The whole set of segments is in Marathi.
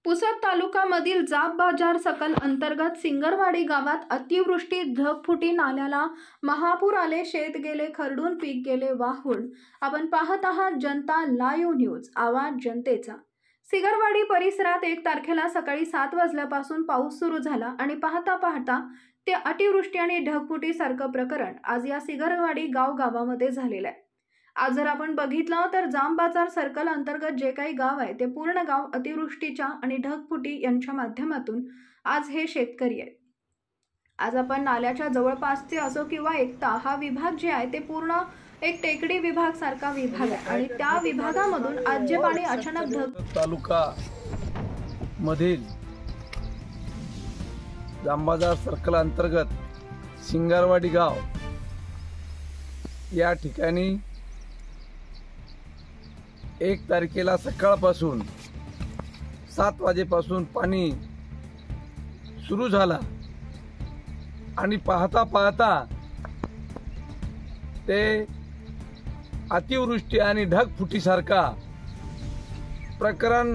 पुसद तालुक्यामधील जाब बाजार सकल अंतर्गत सिंगरवाडी गावात अतिवृष्टी ढगफुटी नाल्याला महापूर आले, शेत गेले खरडून, पीक गेले वाहून। आपण पाहत आहात जनता लाईव्ह न्यूज, आवाज जनतेचा। सिंगरवाडी परिसरात 1 तारखेला सकाळी 7 वाजल्यापासून पाऊस सुरू झाला आणि पाहता पाहता ते अतिवृष्टी आणि ढगफुटी सारखं प्रकरण आज या सिंगरवाडी गावामध्ये झालेलं आहे। आज जर आपण बघितलं तर जाम बाजार सर्कल अंतर्गत जे काही गाव आहे ते पूर्ण गाव अतिवृष्टीच्या आणि ढगफुटी यांच्या माध्यमातून आज हे शेतकरी आहेत। आज आपण नाल्याच्या जवळपासचे असो किंवा एकता हा विभाग जे आहे ते पूर्ण एक टेकडी विभाग सारखा विभाग आहे आणि त्या विभागामधून आज जे पाणी अचानक तालुका मधील जाम बाजार सर्कल अंतर्गत सिंगरवाडी गाव या ठिकाणी 1 तारखेला सकाळपासून 7 वाजेपासून पाणी सुरू झाला आणि पाहता पाहता ते अतिवृष्टी आणि ढगफुटीसारखा प्रकरण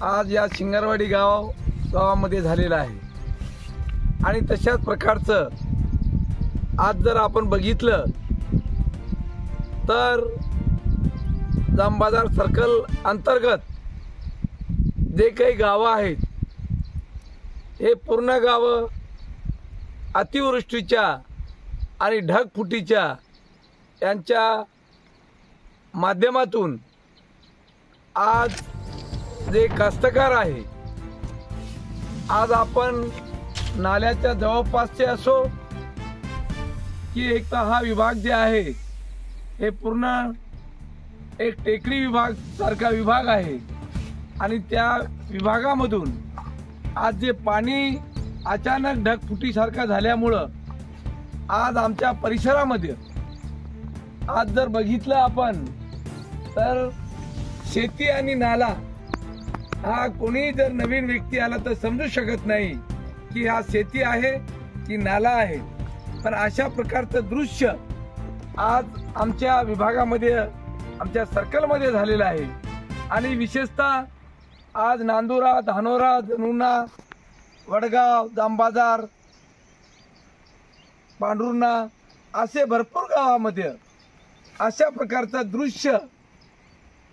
आज या सिंगरवाडी गावामध्ये झालेलं आहे। आणि तशाच प्रकारचं आज जर आपण बघितलं तर जाम बाजार सर्कल अंतर्गत जे काही गावं आहेत हे पूर्ण गावं अतिवृष्टीच्या आणि ढगफुटीच्या यांच्या माध्यमातून आज जे कास्तकार आहे, आज आपण नाल्याच्या जवळपासचे असो की एक तर हा विभाग जे आहे हे पूर्ण एक टेकडी विभाग सारखा विभाग आहे आणि त्या विभागामधून आज जे पाणी अचानक ढगफुटीसारखा झाल्यामुळं आज आमच्या परिसरामध्ये आज जर बघितलं आपण तर शेती आणि नाला हा कोणी जर नवीन व्यक्ती आला तर समजू शकत नाही की हा शेती आहे की नाला आहे, पण अशा प्रकारचं दृश्य आज आमच्या विभागामध्ये आमच्या सर्कलमध्ये झालेलं आहे। आणि विशेषतः आज नांदुरा, धानोरा, जनुना, वडगाव, जाम बाजार, पांढुर्णा असे भरपूर गावामध्ये अशा प्रकारचं दृश्य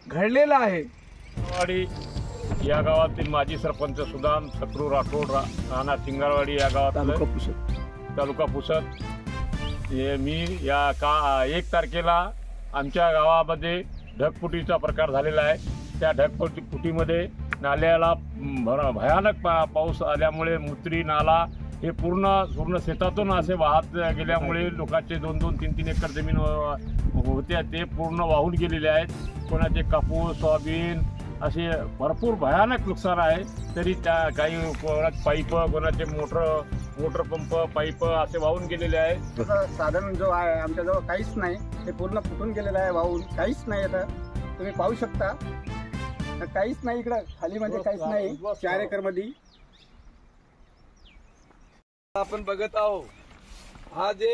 घडलेलं आहे। सिंगरवाडी या गावातील माजी सरपंच सुदाम सत्रू राठोड राणा सिंगरवाडी या गावात तालुका पुसद मी या 1 तारखेला आमच्या गावामध्ये ढगफुटीचा प्रकार झालेला आहे। त्या ढगफुटीमध्ये नाल्याला भयानक पाऊस आल्यामुळे मुत्री नाला हे पूर्ण शेतातून असे वाहत गेल्यामुळे लोकांचे 2-2, 3-3 एकर जमीन होत्या ते पूर्ण वाहून गेलेले आहेत। कोणाचे कापूस, सोयाबीन असे भरपूर भयानक नुकसान आहे। तरी त्या काही कोणाचे पाईप, कोणाचे मोटर पंप, पाईप असे वाहून गेलेले आहेत। साधन जो आहे आमच्याजवळ काहीच नाही, ते पूर्ण फुटून गेलेलं आहे, वाहून काहीच नाही। आता तुम्ही पाहू शकता काहीच नाही, इकडं खाली म्हणजे काहीच नाही 4 एकर मध्ये आपण बघत आहोत। हा जे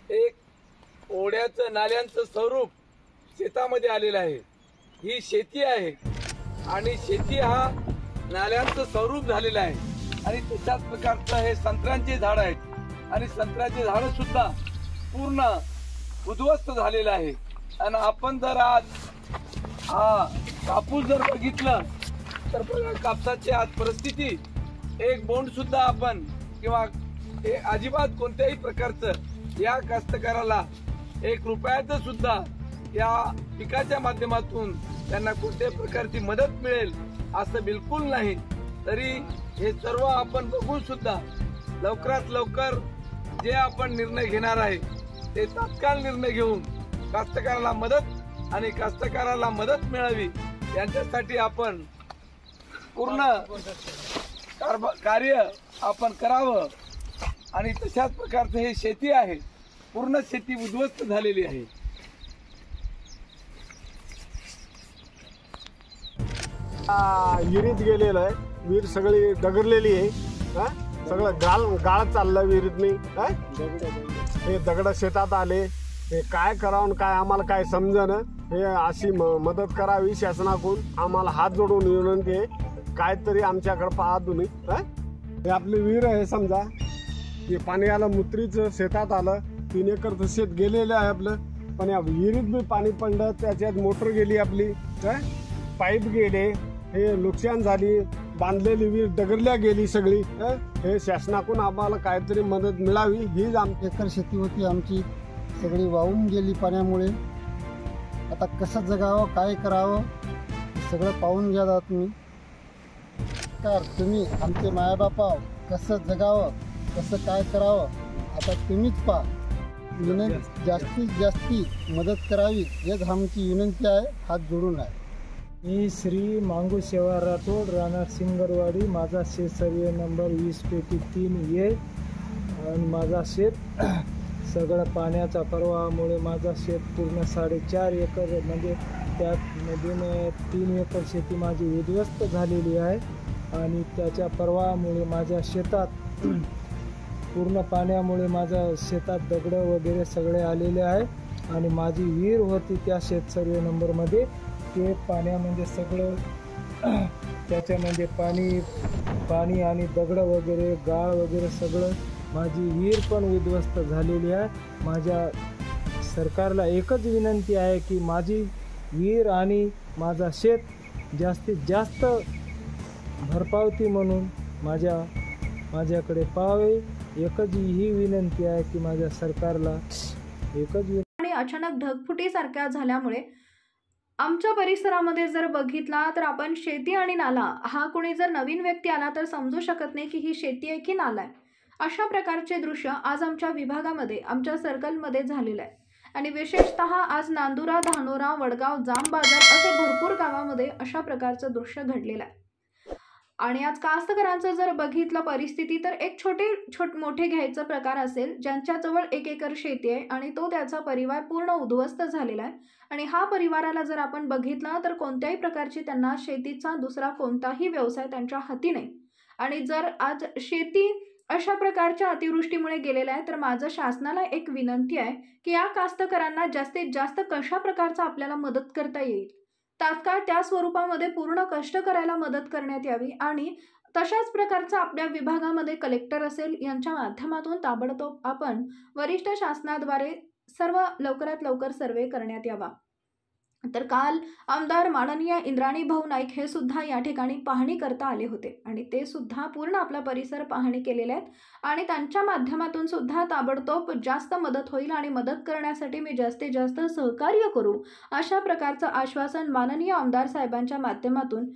एक ओढ्याचं नाल्यांचं स्वरूप शेतामध्ये आलेलं आहे, ही शेती आहे आणि शेती हा नाल्यांचं स्वरूप झालेलं आहे। आणि तशाच प्रकारचं हे संत्र्यांचे झाड आहेत आणि संत्र्याचे झाड सुद्धा पूर्ण उद्ध्वस्त झालेलं आहे। आणि आपण जर आज हा कापूस जर बघितलं तर बघा कापसाची आज परिस्थिती, एक बोंड सुद्धा आपण किंवा हे अजिबात कोणत्याही प्रकारचं या कास्तकाराला 1 रुपयाचं सुद्धा या पिकाच्या माध्यमातून त्यांना कोणत्याही प्रकारची मदत मिळेल असं बिलकुल नाही। तरी हे सर्व आपण बघून सुद्धा लवकरात लवकर जे आपण निर्णय घेणार आहे ते तात्काळ निर्णय घेऊन कास्तकाराला मदत आणि कास्तकाराला मदत मिळावी यांच्यासाठी आपण पूर्ण कार्य आपण करावं। आणि तशाच प्रकारचं हे शेती आहे, पूर्ण शेती उद्ध्वस्त झालेली आहे। विहिरीत गेलेलं आहे, विहीर सगळी दगडलेली आहे, सगळं गाळ चाललं विहिरीतनी। हे दगड शेतात आले, हे काय करावं काय आम्हाला काय समजेना। हे अशी मदत करावी शासनाकडून. आम्हाला हात जोडून विनंती आहे, काहीतरी आमच्याकडे पहा तुम्ही. हे आपली विहीर आहे समजा, हे पाणी आलं मुत्रीचं शेतात आलं, 3 एकरचं शेत गेलेलं आहे आपलं. पण या विहिरीत बी पाणी पडलं, त्याच्यात मोटर गेली आपली, पाईप गेले, हे नुकसान झाली, बांधलेली विहीर डगरल्या गेली सगळी. हे शासनाकडून आम्हाला काहीतरी मदत मिळावी हीच एकर शेती होती आमची, सगळी वाहून गेली पाण्यामुळे. आता कसं जगावं, काय करावं, सगळं पाहून घ्या जात तुम्ही. तुम्ही आमचे मायाबापा, कसं जगावं, कसं काय करावं, आता तुम्हीच पहा. जास्तीत जास्ती मदत करावी हेच आमची विनंती आहे, हात जोडून आहे. मी श्री मांगू शेवा राठोड, राहणार सिंगरवाडी. माझा शेत सर्वे नंबर 20/3 आणि माझा शेत सगळं पाण्याच्या प्रवाहामुळे माझा शेत पूर्ण 4.5 एकर, म्हणजे त्यामधून 3 एकर शेती माझी उद्ध्वस्त झालेली आहे. आणि त्याच्या प्रवाहामुळे माझ्या शेतात पूर्ण पाण्यामुळे माझ्या शेतात दगडं वगैरे सगळे आलेले आहे. आणि माझी विहीर होती त्या शेत सर्वे नंबरमध्ये, ते पाण्यामध्ये सगळं त्याच्यामध्ये पाणी आणि दगडं वगैरे गाळ वगैरे सगळं, माझी विहीर पण उद्ध्वस्त झालेली आहे. माझ्या सरकारला एकच विनंती आहे की माझी विहीर आणि माझा शेत जास्तीत जास्त भरपावती म्हणून माझ्याकडे पाहावे. एकच ही विनंती आहे की माझ्या सरकारला एकच. आणि अचानक ढगफुटीसारख्या झाल्यामुळे आमच्या परिसरामध्ये जर बघितला तर आपण शेती आणि नाला हा कोणी जर नवीन व्यक्ती आला तर समजू शकत नाही की ही शेती आहे की नाला आहे. अशा प्रकारचे दृश्य आज आमच्या विभागामध्ये, आमच्या सर्कलमध्ये झालेलं आहे. आणि विशेषतः आज नांदुरा, धानोरा, वडगाव, जाम बाजार असे भरपूर गावामध्ये अशा प्रकारचं दृश्य घडलेलं आहे. आणि आज कास्तकरांचं जर बघितलं परिस्थिती तर एक मोठे घ्यायचा प्रकार असेल, ज्यांच्याजवळ 1 एकर शेती आहे आणि तो त्याचा परिवार पूर्ण उद्ध्वस्त झालेला आहे. आणि हा परिवाराला जर आपण बघितला तर कोणत्याही प्रकारची त्यांना शेतीचा दुसरा कोणताही व्यवसाय त्यांच्या हाती नाही. आणि जर आज शेती अशा प्रकारच्या अतिवृष्टीमुळे गेलेला आहे तर माझं शासनाला एक विनंती आहे की या कास्तकरांना जास्तीत जास्त कशा प्रकारचा आपल्याला मदत करता येईल, तात्काळ त्या स्वरूपामध्ये पूर्ण कष्ट करायला मदत करण्यात यावी. आणि तशाच प्रकारचा आपल्या विभागामध्ये कलेक्टर असेल यांच्या माध्यमातून ताबडतोब आपण वरिष्ठ शासनाद्वारे सर्व लवकरात लवकर सर्वे करण्यात यावा. तर काल आमदार माननीय इंद्राणी भाऊ नाईक हे सुद्धा या ठिकाणी पाहणी करता आले होते आणि ते सुद्धा पूर्ण आपला परिसर पाहणी केलेले आहेत. आणि त्यांच्या माध्यमातून सुद्धा ताबडतोब जास्त मदत होईल आणि मदत करण्यासाठी मी जास्तीत जास्त सहकार्य करू अशा प्रकारचं आश्वासन माननीय आमदार साहेबांच्या माध्यमातून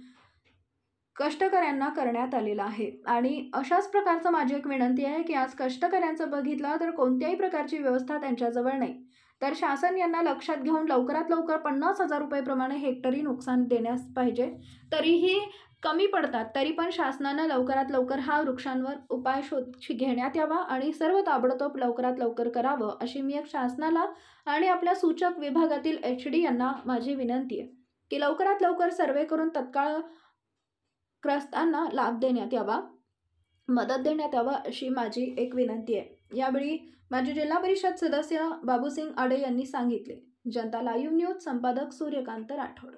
कष्टकऱ्यांना करण्यात आलेलं आहे. आणि अशाच प्रकारचं माझी एक विनंती आहे की आज कष्टकऱ्यांचं बघितलं तर कोणत्याही प्रकारची व्यवस्था त्यांच्याजवळ नाही. तर शासन यांना लक्षात घेऊन लवकरात लवकर 50,000 रुपये प्रमाणे हेक्टरी नुकसान देण्यास पाहिजे. तरीही कमी पडतात, तरी पण शासनानं लवकरात लवकर हा वृक्षांवर उपाय घेण्यात यावा आणि सर्व ताबडतोब लवकरात लवकर करावं अशी मी एक शासनाला आणि आपल्या सूचक विभागातील HD यांना माझी विनंती आहे की लवकरात लवकर सर्वे करून तत्काळ ग्रस्तांना लाभ देण्यात यावा, मदत देण्यात यावा अशी माझी एक विनंती आहे. यावेळी माजी जिल्हा परिषद सदस्य बाबूसिंग आडे यांनी सांगितले. जनता लाईव्ह न्यूज संपादक सूर्यकांत राठोड.